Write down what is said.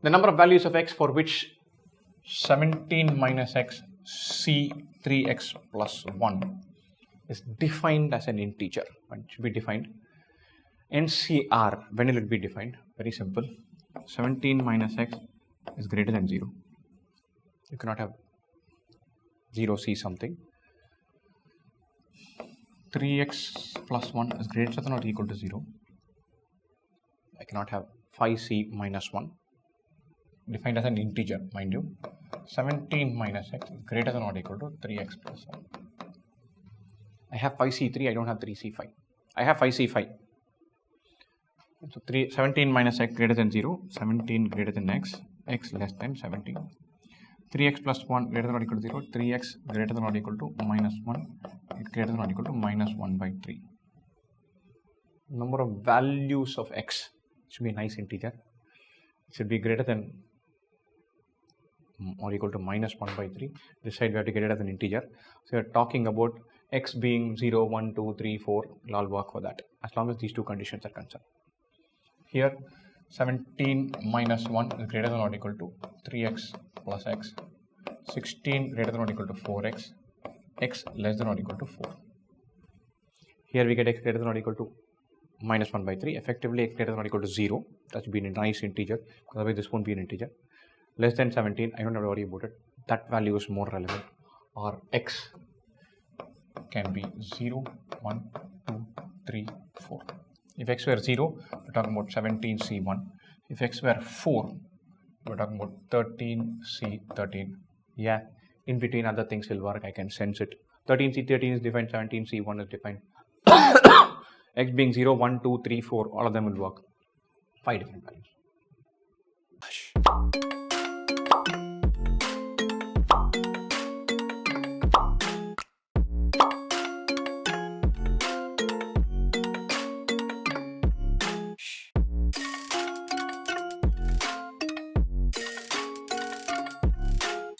the number of values of x for which 17 minus x c 3x plus 1 is defined as an integer. It should be defined. NCR, when will it be defined? Very simple. 17 minus x is greater than 0. You cannot have 0 c something. 3x plus 1 is greater than or equal to 0. I cannot have 5c minus 1, defined as an integer, mind you. 17 minus x is greater than or equal to 3x plus 1. I have 5c3, I don't have 3c5. I have 5c5. So 17 minus x greater than 0, 17 greater than x less than 17. 3x plus 1 greater than or equal to 0, 3x greater than or equal to minus 1, x greater than or equal to minus 1 by 3. Number of values of x should be a nice integer. It should be greater than or equal to minus 1 by 3. This side we have to get it as an integer. So we are talking about x being 0, 1, 2, 3, 4. It'll all work for that as long as these two conditions are concerned. Here 17 minus 1 is greater than or equal to 3x plus x. 16 greater than or equal to 4x. X less than or equal to 4. Here we get x greater than or equal to minus 1 by 3. Effectively x greater than or equal to 0. That should be a nice integer. Otherwise this won't be an integer. Less than 17, I don't have to worry about it. That value is more relevant. Or x can be 0, 1, 2, 3, 4. If x were 0, we're talking about 17c1. If x were 4, we're talking about 13c13. Yeah, in between other things will work, I can sense it. 13c13 is defined, 17c1 is defined. X being 0, 1, 2, 3, 4, all of them will work. 5 different values.